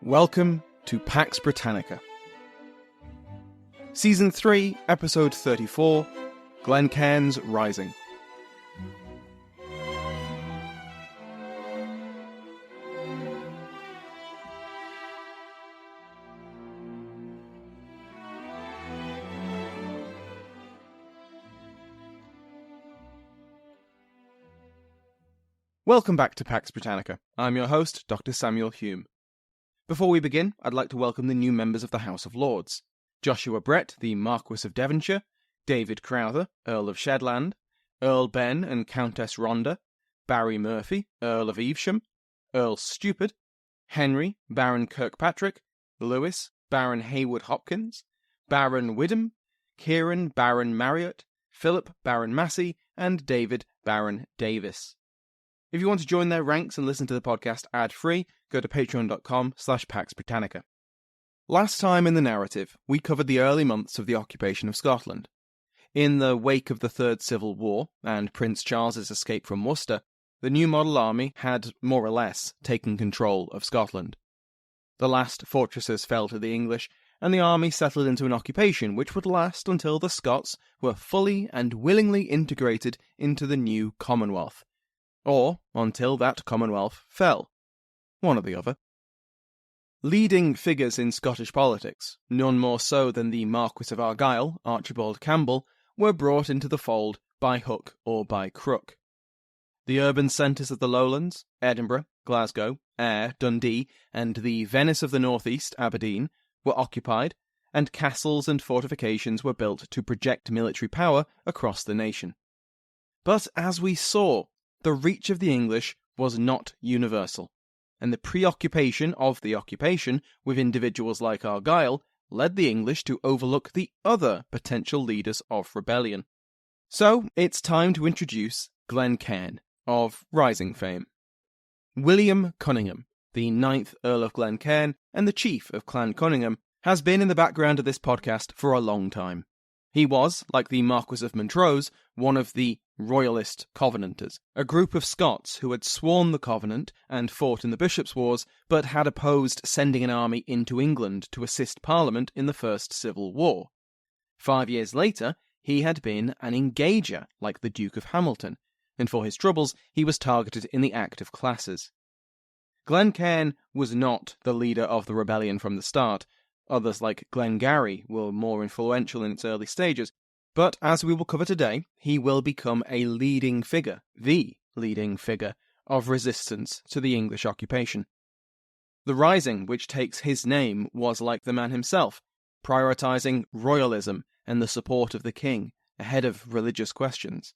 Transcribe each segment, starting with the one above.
Welcome to Pax Britannica. Season 3, Episode 34, Glencairn's Rising. Welcome back to Pax Britannica. I'm your host, Dr. Samuel Hume. Before we begin, I'd like to welcome the new members of the House of Lords. Joshua Brett, the Marquess of Devonshire, David Crowther, Earl of Shetland, Earl Ben and Countess Rhonda, Barry Murphy, Earl of Evesham, Earl Stupid, Henry, Baron Kirkpatrick, Lewis, Baron Haywood Hopkins, Baron Widham, Kieran, Baron Marriott, Philip, Baron Massey, and David, Baron Davis. If you want to join their ranks and listen to the podcast ad-free, go to patreon.com/PaxBritannica. Last time in the narrative, we covered the early months of the occupation of Scotland. In the wake of the Third Civil War and Prince Charles's escape from Worcester, the new model army had, more or less, taken control of Scotland. The last fortresses fell to the English, and the army settled into an occupation which would last until the Scots were fully and willingly integrated into the new Commonwealth. Or until that Commonwealth fell. One or the other. Leading figures in Scottish politics, none more so than the Marquis of Argyll, Archibald Campbell, were brought into the fold by hook or by crook. The urban centres of the lowlands, Edinburgh, Glasgow, Ayr, Dundee, and the Venice of the northeast, Aberdeen, were occupied, and castles and fortifications were built to project military power across the nation. But as we saw, the reach of the English was not universal, and the preoccupation of the occupation with individuals like Argyll led the English to overlook the other potential leaders of rebellion. So it's time to introduce Glencairn, of rising fame. William Cunningham, the 9th Earl of Glencairn and the chief of Clan Cunningham, has been in the background of this podcast for a long time. He was, like the Marquis of Montrose, one of the Royalist Covenanters, a group of Scots who had sworn the Covenant and fought in the Bishops' Wars, but had opposed sending an army into England to assist Parliament in the First Civil War. 5 years later, he had been an engager, like the Duke of Hamilton, and for his troubles he was targeted in the Act of Classes. Glencairn was not the leader of the rebellion from the start. Others like Glengarry were more influential in its early stages, but as we will cover today, he will become a leading figure, the leading figure, of resistance to the English occupation. The rising which takes his name was like the man himself, prioritising royalism and the support of the king ahead of religious questions.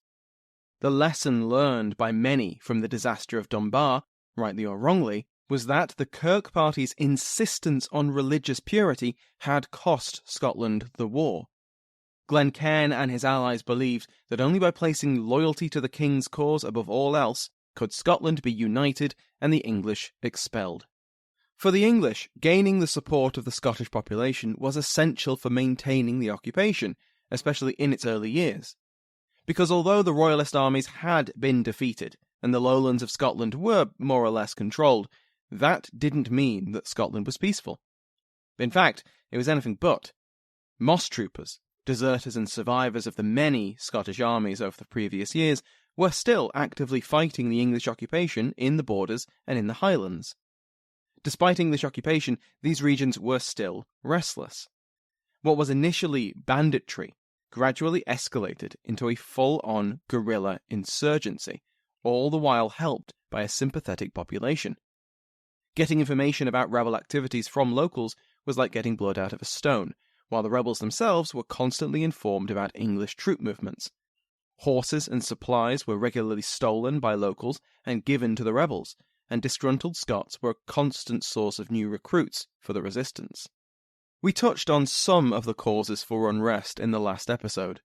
The lesson learned by many from the disaster of Dunbar, rightly or wrongly, was that the Kirk Party's insistence on religious purity had cost Scotland the war. Glencairn and his allies believed that only by placing loyalty to the king's cause above all else could Scotland be united and the English expelled. For the English, gaining the support of the Scottish population was essential for maintaining the occupation, especially in its early years. Because although the Royalist armies had been defeated and the lowlands of Scotland were more or less controlled, that didn't mean that Scotland was peaceful. In fact, it was anything but. Moss troopers, deserters and survivors of the many Scottish armies over the previous years, were still actively fighting the English occupation in the borders and in the Highlands. Despite English occupation, these regions were still restless. What was initially banditry gradually escalated into a full-on guerrilla insurgency, all the while helped by a sympathetic population. Getting information about rebel activities from locals was like getting blood out of a stone, while the rebels themselves were constantly informed about English troop movements. Horses and supplies were regularly stolen by locals and given to the rebels, and disgruntled Scots were a constant source of new recruits for the resistance. We touched on some of the causes for unrest in the last episode.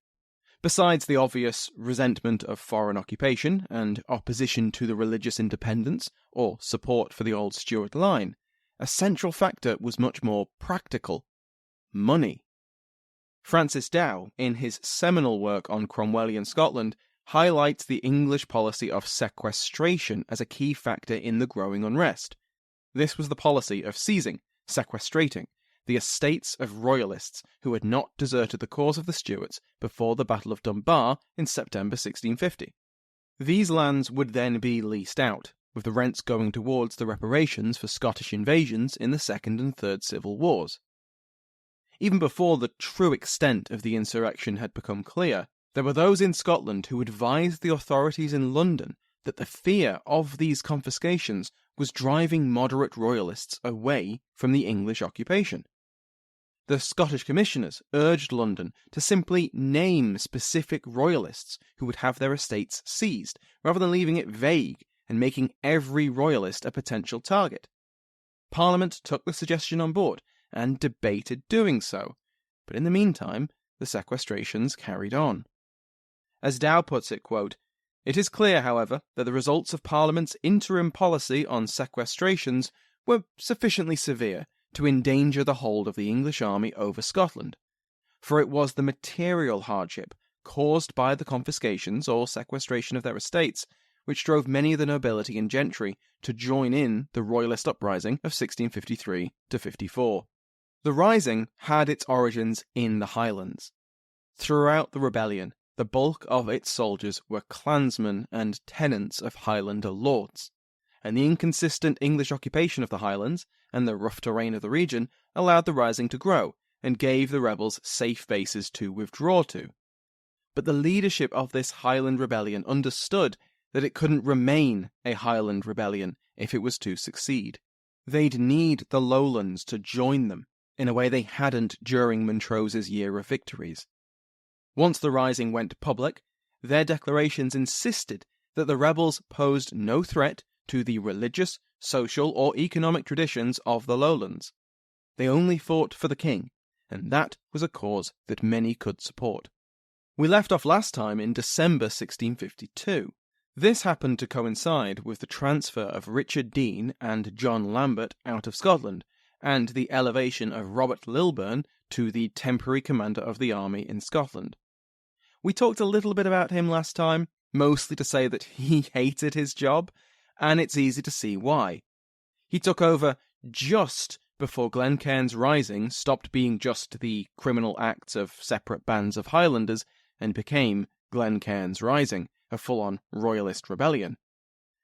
Besides the obvious resentment of foreign occupation and opposition to the religious independence or support for the old Stuart line, a central factor was much more practical: money. Francis Dow, in his seminal work on Cromwellian Scotland, highlights the English policy of sequestration as a key factor in the growing unrest. This was the policy of seizing, sequestrating the estates of Royalists who had not deserted the cause of the Stuarts before the Battle of Dunbar in September 1650. These lands would then be leased out, with the rents going towards the reparations for Scottish invasions in the Second and Third Civil Wars. Even before the true extent of the insurrection had become clear, there were those in Scotland who advised the authorities in London that the fear of these confiscations was driving moderate Royalists away from the English occupation. The Scottish commissioners urged London to simply name specific Royalists who would have their estates seized, rather than leaving it vague and making every Royalist a potential target. Parliament took the suggestion on board and debated doing so, but in the meantime, the sequestrations carried on. As Dow puts it, quote, "It is clear, however, that the results of Parliament's interim policy on sequestrations were sufficiently severe to endanger the hold of the English army over Scotland, for it was the material hardship caused by the confiscations or sequestration of their estates which drove many of the nobility and gentry to join in the Royalist uprising of 1653-54. The rising had its origins in the Highlands. Throughout the rebellion, the bulk of its soldiers were clansmen and tenants of Highlander lords, and the inconsistent English occupation of the Highlands and the rough terrain of the region allowed the rising to grow and gave the rebels safe bases to withdraw to. But the leadership of this Highland rebellion understood that it couldn't remain a Highland rebellion if it was to succeed. They'd need the lowlands to join them in a way they hadn't during Montrose's year of victories. Once the rising went public, their declarations insisted that the rebels posed no threat to the religious, social, or economic traditions of the lowlands. They only fought for the king, and that was a cause that many could support. We left off last time in December 1652. This happened to coincide with the transfer of Richard Dean and John Lambert out of Scotland, and the elevation of Robert Lilburne to the temporary commander of the army in Scotland. We talked a little bit about him last time, mostly to say that he hated his job, and it's easy to see why. He took over just before Glencairn's rising stopped being just the criminal acts of separate bands of Highlanders and became Glencairn's rising, a full-on Royalist rebellion.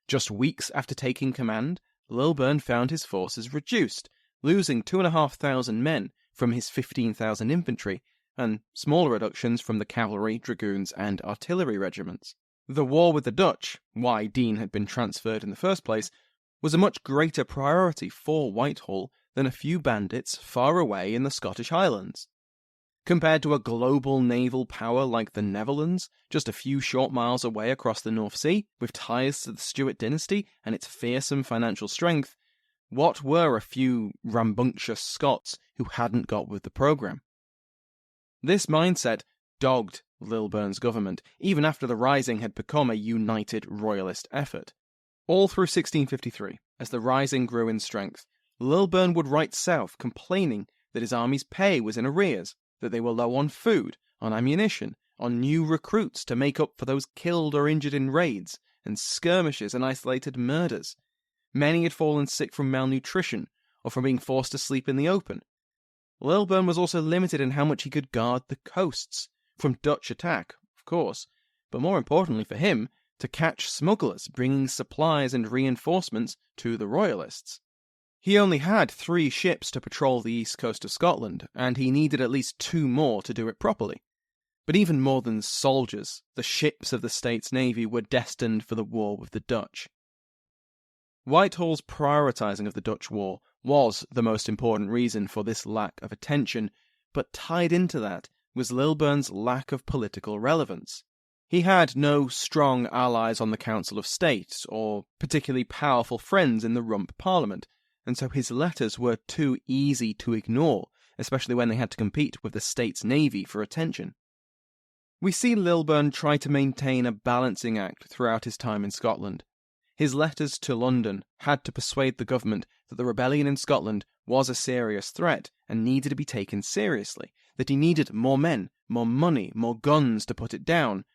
Just weeks after taking command, Lilburne found his forces reduced, losing 2,500 men from his 15,000 infantry, and smaller reductions from the cavalry, dragoons, and artillery regiments. The war with the Dutch, why Dean had been transferred in the first place, was a much greater priority for Whitehall than a few bandits far away in the Scottish Highlands. Compared to a global naval power like the Netherlands, just a few short miles away across the North Sea, with ties to the Stuart dynasty and its fearsome financial strength, what were a few rambunctious Scots who hadn't got with the programme? This mindset dogged Lilburne's government, even after the rising had become a united Royalist effort. All through 1653, as the rising grew in strength, Lilburne would write south complaining that his army's pay was in arrears, that they were low on food, on ammunition, on new recruits to make up for those killed or injured in raids, and skirmishes and isolated murders. Many had fallen sick from malnutrition, or from being forced to sleep in the open. Lilburne was also limited in how much he could guard the coasts, from Dutch attack, of course, but more importantly for him, to catch smugglers bringing supplies and reinforcements to the Royalists. He only had 3 ships to patrol the east coast of Scotland, and he needed at least 2 more to do it properly. But even more than soldiers, the ships of the state's navy were destined for the war with the Dutch. Whitehall's prioritising of the Dutch war was the most important reason for this lack of attention, but tied into that was Lilburne's lack of political relevance. He had no strong allies on the Council of State, or particularly powerful friends in the Rump Parliament, and so his letters were too easy to ignore, especially when they had to compete with the state's navy for attention. We see Lilburne try to maintain a balancing act throughout his time in Scotland. His letters to London had to persuade the government that the rebellion in Scotland was a serious threat and needed to be taken seriously, that he needed more men, more money, more guns to put it down,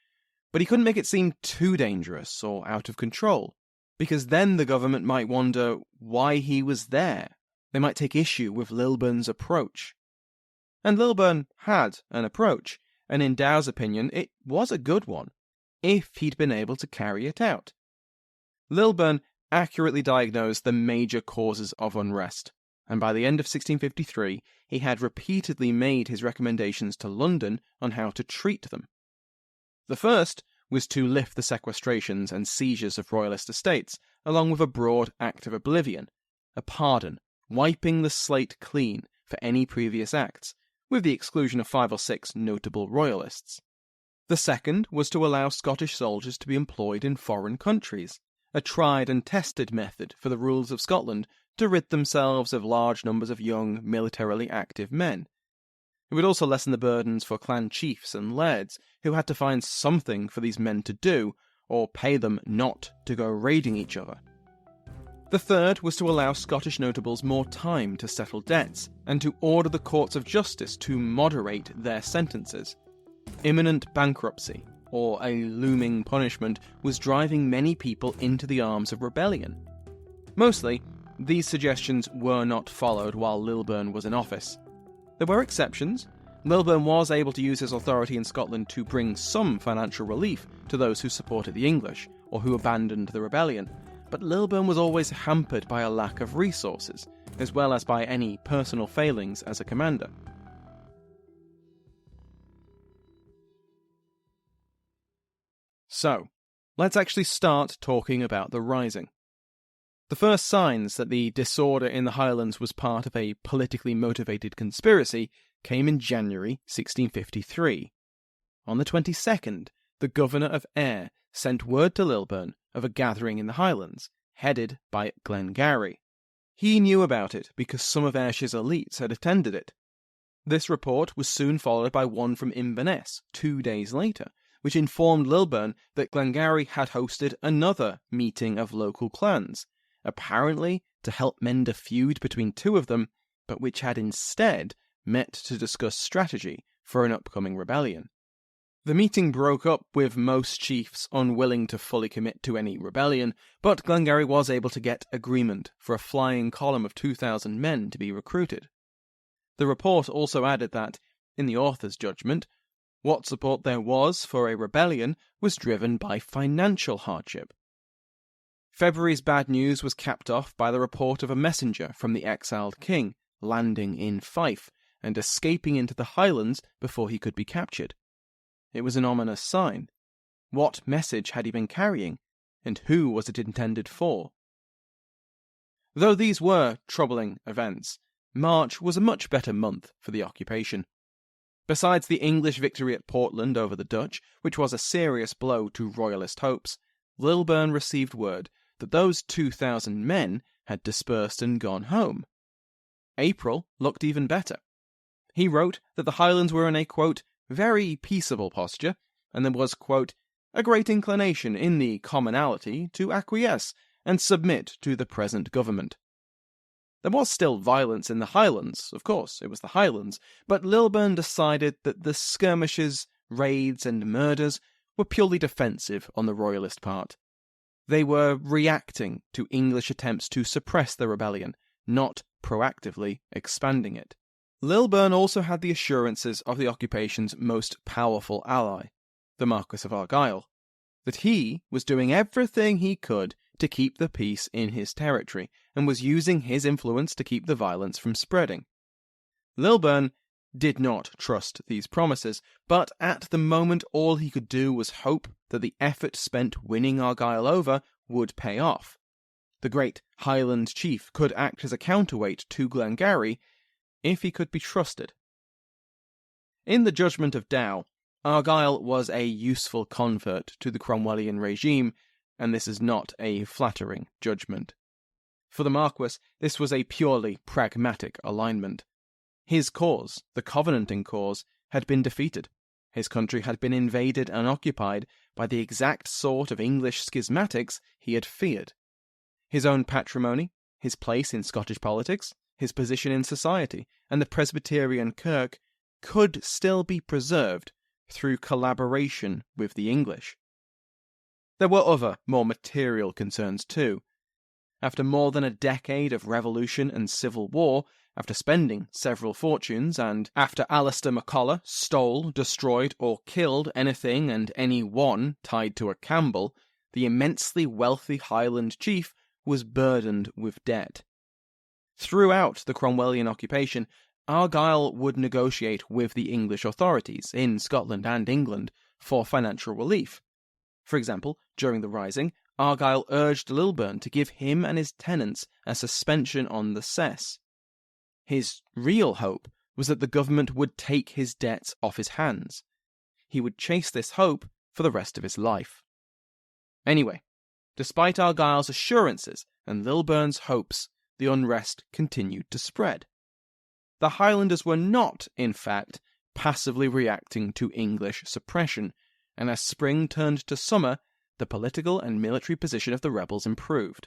but he couldn't make it seem too dangerous or out of control, because then the government might wonder why he was there, They might take issue with Lilburn's approach. And Lilburn had an approach, and in Dow's opinion it was a good one, if he'd been able to carry it out. Lilburn accurately diagnosed the major causes of unrest, and by the end of 1653 he had repeatedly made his recommendations to London on how to treat them. The first was to lift the sequestrations and seizures of Royalist estates, along with a broad act of oblivion, a pardon, wiping the slate clean for any previous acts, with the exclusion of 5 or 6 notable Royalists. The second was to allow Scottish soldiers to be employed in foreign countries, a tried and tested method for the rulers of Scotland to rid themselves of large numbers of young, militarily active men. It would also lessen the burdens for clan chiefs and lairds, who had to find something for these men to do, or pay them not to go raiding each other. The third was to allow Scottish notables more time to settle debts, and to order the courts of justice to moderate their sentences. Imminent bankruptcy, or a looming punishment, was driving many people into the arms of rebellion. Mostly, these suggestions were not followed while Lilburn was in office. There were exceptions. Lilburn was able to use his authority in Scotland to bring some financial relief to those who supported the English, or who abandoned the rebellion, but Lilburn was always hampered by a lack of resources, as well as by any personal failings as a commander. So, let's actually start talking about the Rising. The first signs that the disorder in the Highlands was part of a politically motivated conspiracy came in January 1653. On the 22nd, the governor of Ayr sent word to Lilburn of a gathering in the Highlands, headed by Glencairn. He knew about it because some of Ayrshire's elites had attended it. This report was soon followed by one from Inverness 2 days later, which informed Lilburn that Glencairn had hosted another meeting of local clans, apparently to help mend a feud between two of them, but which had instead met to discuss strategy for an upcoming rebellion. The meeting broke up with most chiefs unwilling to fully commit to any rebellion, but Glencairn was able to get agreement for a flying column of 2,000 men to be recruited. The report also added that, in the author's judgment, what support there was for a rebellion was driven by financial hardship. February's bad news was capped off by the report of a messenger from the exiled king landing in Fife and escaping into the Highlands before he could be captured. It was an ominous sign. What message had he been carrying, and who was it intended for? Though these were troubling events, March was a much better month for the occupation. Besides the English victory at Portland over the Dutch, which was a serious blow to Royalist hopes, Lilburn received word that those 2,000 men had dispersed and gone home. April looked even better. He wrote that the Highlands were in a, quote, very peaceable posture, and there was, quote, a great inclination in the commonalty to acquiesce and submit to the present government. There was still violence in the Highlands, of course, it was the Highlands, but Lilburn decided that the skirmishes, raids and murders were purely defensive on the Royalist part. They were reacting to English attempts to suppress the rebellion, not proactively expanding it. Lilburn also had the assurances of the occupation's most powerful ally, the Marquis of Argyll, that he was doing everything he could to keep the peace in his territory, and was using his influence to keep the violence from spreading. Lilburn did not trust these promises, but at the moment all he could do was hope that the effort spent winning Argyll over would pay off. The great Highland chief could act as a counterweight to Glencairn if he could be trusted. In the judgment of Dow, Argyll was a useful convert to the Cromwellian regime, and this is not a flattering judgment. For the Marquis, this was a purely pragmatic alignment. His cause, the Covenanting cause, had been defeated. His country had been invaded and occupied by the exact sort of English schismatics he had feared. His own patrimony, his place in Scottish politics, his position in society, and the Presbyterian Kirk could still be preserved through collaboration with the English. There were other, more material concerns too. After more than a decade of revolution and civil war, after spending several fortunes, and after Alistair MacColla stole, destroyed, or killed anything and anyone tied to a Campbell, the immensely wealthy Highland chief was burdened with debt. Throughout the Cromwellian occupation, Argyll would negotiate with the English authorities in Scotland and England for financial relief. For example, during the Rising, Argyll urged Lilburne to give him and his tenants a suspension on the cess. His real hope was that the government would take his debts off his hands. He would chase this hope for the rest of his life. Anyway, despite Argyll's assurances and Lilburne's hopes, the unrest continued to spread. The Highlanders were not, in fact, passively reacting to English suppression, and as spring turned to summer, the political and military position of the rebels improved.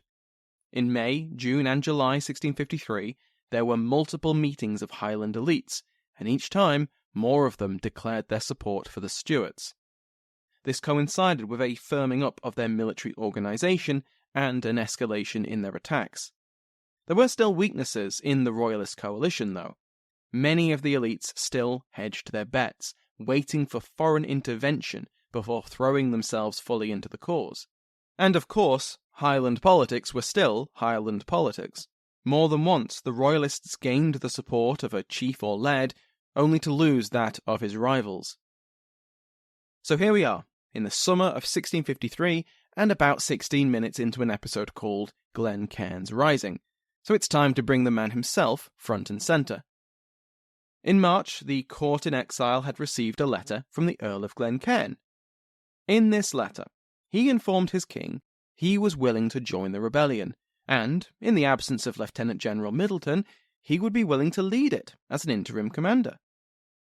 In May, June, and July 1653, there were multiple meetings of Highland elites, and each time, more of them declared their support for the Stuarts. This coincided with a firming up of their military organisation and an escalation in their attacks. There were still weaknesses in the Royalist coalition, though. Many of the elites still hedged their bets, waiting for foreign intervention before throwing themselves fully into the cause. And of course, Highland politics were still Highland politics. More than once, the Royalists gained the support of a chief or laird, only to lose that of his rivals. So here we are, in the summer of 1653, and about 16 minutes into an episode called Glencairn's Rising, so it's time to bring the man himself front and centre. In March, the court in exile had received a letter from the Earl of Glencairn. In this letter, he informed his king he was willing to join the rebellion, and, in the absence of Lieutenant General Middleton, he would be willing to lead it as an interim commander.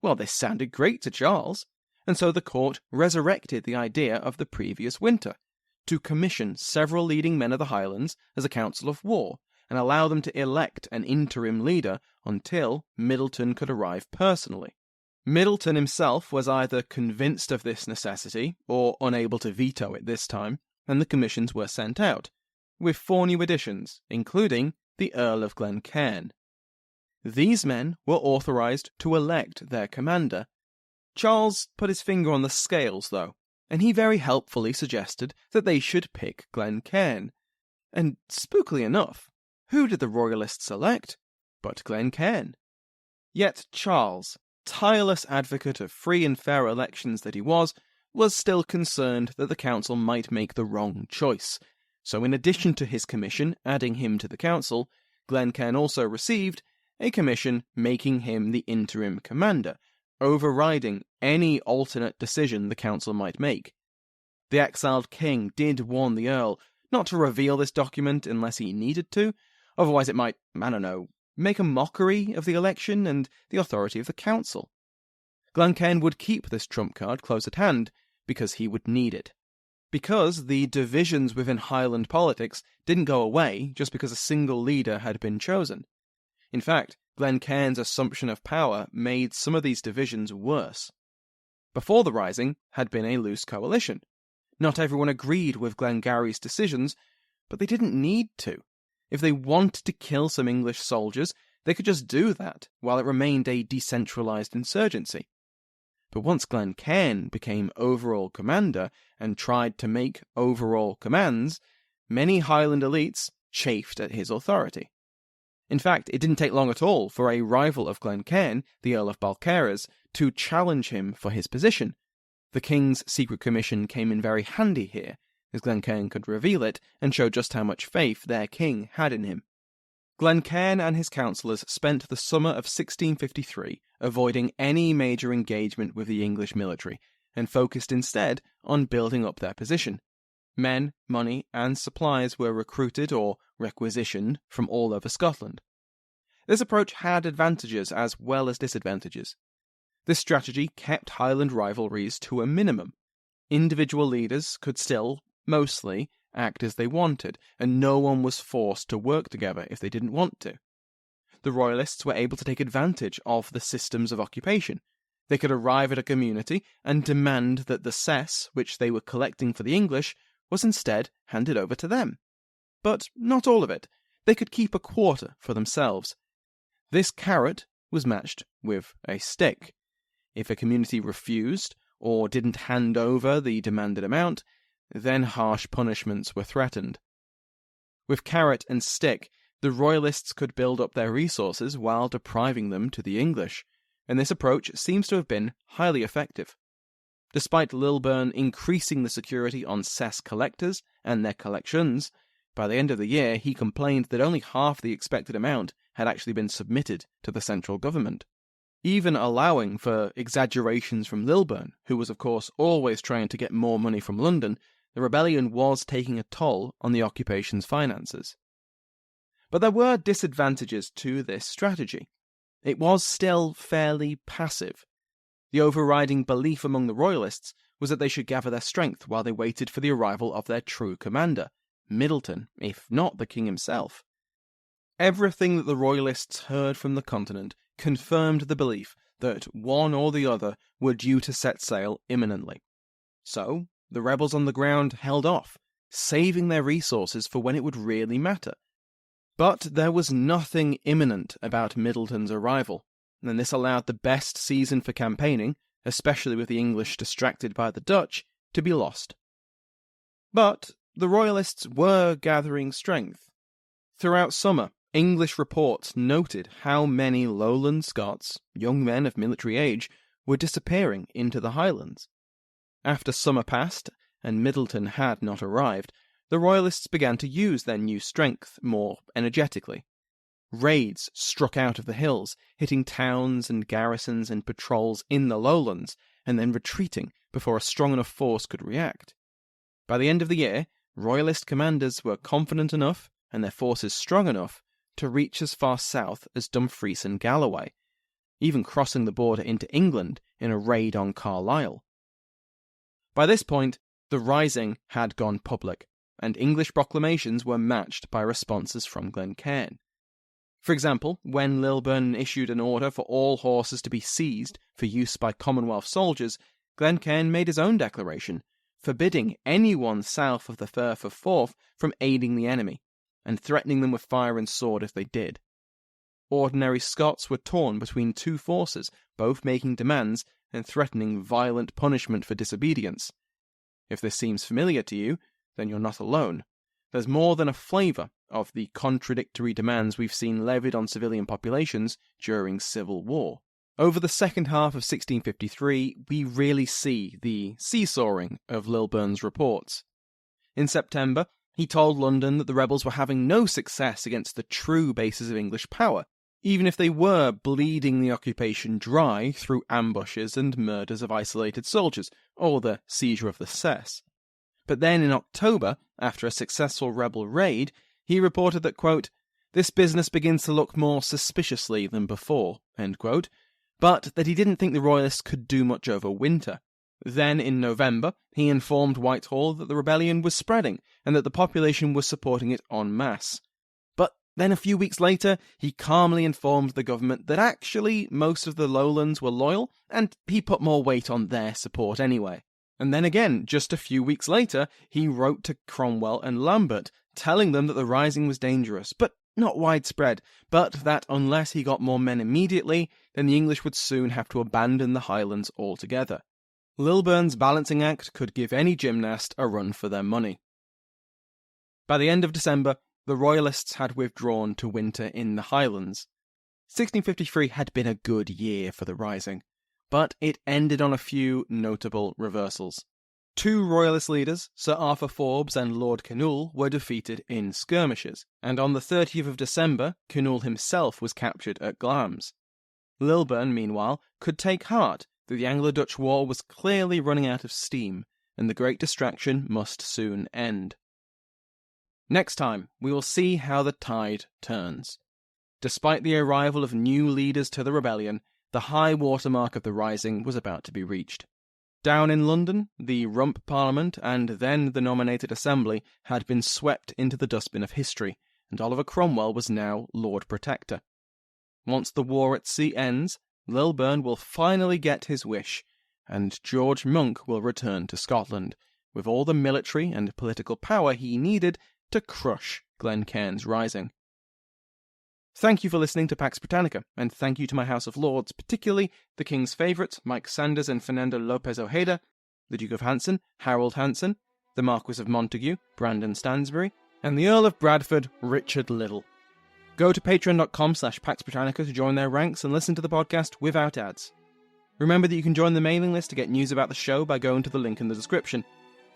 Well, this sounded great to Charles, and so the court resurrected the idea of the previous winter, to commission several leading men of the Highlands as a council of war, and allow them to elect an interim leader until Middleton could arrive personally. Middleton himself was either convinced of this necessity or unable to veto it this time, and the commissions were sent out, with 4 new additions, including the Earl of Glencairn. These men were authorised to elect their commander. Charles put his finger on the scales, though, and he very helpfully suggested that they should pick Glencairn. And spookily enough, who did the Royalists elect but Glencairn? Yet Charles, tireless advocate of free and fair elections that he was still concerned that the council might make the wrong choice. So in addition to his commission adding him to the council, Glencairn also received a commission making him the interim commander, overriding any alternate decision the council might make. The exiled king did warn the Earl not to reveal this document unless he needed to, otherwise it might, make a mockery of the election and the authority of the council. Glencairn would keep this trump card close at hand because he would need it. Because the divisions within Highland politics didn't go away just because a single leader had been chosen. In fact, Glencairn's assumption of power made some of these divisions worse. Before the Rising had been a loose coalition. Not everyone agreed with Glengarry's decisions, but they didn't need to. If they wanted to kill some English soldiers, they could just do that while it remained a decentralised insurgency. But once Glencairn became overall commander and tried to make overall commands, many Highland elites chafed at his authority. In fact, it didn't take long at all for a rival of Glencairn, the Earl of Balcarres, to challenge him for his position. The king's secret commission came in very handy here, as Glencairn could reveal it and show just how much faith their king had in him. Glencairn and his councillors spent the summer of 1653 avoiding any major engagement with the English military, and focused instead on building up their position. Men, money, and supplies were recruited or requisitioned from all over Scotland. This approach had advantages as well as disadvantages. This strategy kept Highland rivalries to a minimum. Individual leaders could still, mostly, act as they wanted, and no one was forced to work together if they didn't want to. The Royalists were able to take advantage of the systems of occupation. They could arrive at a community and demand that the cess, which they were collecting for the English, was instead handed over to them. but not all of it. They could keep a quarter for themselves. This carrot was matched with a stick. If a community refused or didn't hand over the demanded amount, then harsh punishments were threatened. With carrot and stick, the Royalists could build up their resources while depriving them to the English, and this approach seems to have been highly effective. Despite Lilburne increasing the security on cess collectors and their collections, by the end of the year he complained that only half the expected amount had actually been submitted to the central government. Even allowing for exaggerations from Lilburne, who was of course always trying to get more money from London, the rebellion was taking a toll on the occupation's finances. But there were disadvantages to this strategy. It was still fairly passive. The overriding belief among the Royalists was that they should gather their strength while they waited for the arrival of their true commander, Middleton, if not the king himself. Everything that the Royalists heard from the continent confirmed the belief that one or the other were due to set sail imminently. So, the rebels on the ground held off, saving their resources for when it would really matter. But there was nothing imminent about Middleton's arrival, and this allowed the best season for campaigning, especially with the English distracted by the Dutch, to be lost. But the Royalists were gathering strength. Throughout summer, English reports noted how many lowland Scots, young men of military age, were disappearing into the Highlands. After summer passed, and Middleton had not arrived, the Royalists began to use their new strength more energetically. Raids struck out of the hills, hitting towns and garrisons and patrols in the lowlands, and then retreating before a strong enough force could react. By the end of the year, Royalist commanders were confident enough, and their forces strong enough, to reach as far south as Dumfries and Galloway, even crossing the border into England in a raid on Carlisle. By this point, the rising had gone public, and English proclamations were matched by responses from Glencairn. For example, when Lilburne issued an order for all horses to be seized for use by Commonwealth soldiers, Glencairn made his own declaration, forbidding anyone south of the Firth of Forth from aiding the enemy, and threatening them with fire and sword if they did. Ordinary Scots were torn between two forces, both making demands and threatening violent punishment for disobedience. If this seems familiar to you, then you're not alone. There's more than a flavour of the contradictory demands we've seen levied on civilian populations during civil war. Over the second half of 1653, we really see the seesawing of Lilburne's reports. In September, he told London that the rebels were having no success against the true bases of English power, even if they were bleeding the occupation dry through ambushes and murders of isolated soldiers, or the seizure of the cess. But then in October, after a successful rebel raid, he reported that, quote, "This business begins to look more suspiciously than before," end quote, but that he didn't think the Royalists could do much over winter. Then, in November, he informed Whitehall that the rebellion was spreading and that the population was supporting it en masse. But then a few weeks later, he calmly informed the government that actually most of the lowlands were loyal, and he put more weight on their support anyway. And then again, just a few weeks later, he wrote to Cromwell and Lambert, telling them that the rising was dangerous, but not widespread, but that unless he got more men immediately, then the English would soon have to abandon the Highlands altogether. Lilburne's balancing act could give any gymnast a run for their money. By the end of December, the Royalists had withdrawn to winter in the Highlands. 1653 had been a good year for the rising, but it ended on a few notable reversals. Two Royalist leaders, Sir Arthur Forbes and Lord Kenyon, were defeated in skirmishes, and on the 30th of December, Kenyon himself was captured at Glamis. Lilburne, meanwhile, could take heart that the Anglo-Dutch War was clearly running out of steam, and the great distraction must soon end. Next time, we will see how the tide turns. Despite the arrival of new leaders to the rebellion, the high watermark of the rising was about to be reached. Down in London, the Rump Parliament and then the nominated Assembly had been swept into the dustbin of history, and Oliver Cromwell was now Lord Protector. Once the war at sea ends, Lilburne will finally get his wish, and George Monk will return to Scotland, with all the military and political power he needed to crush Glencairn's rising. Thank you for listening to Pax Britannica, and thank you to my House of Lords, particularly the King's favourites, Mike Sanders and Fernando Lopez Ojeda, the Duke of Hanson, Harold Hanson, the Marquis of Montague, Brandon Stansbury, and the Earl of Bradford, Richard Little. Go to patreon.com/Pax Britannica to join their ranks and listen to the podcast without ads. Remember that you can join the mailing list to get news about the show by going to the link in the description.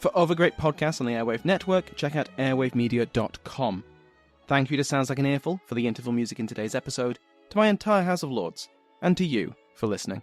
For other great podcasts on the Airwave Network, check out airwavemedia.com. Thank you to Sounds Like an Earful for the interval music in today's episode, to my entire House of Lords, and to you for listening.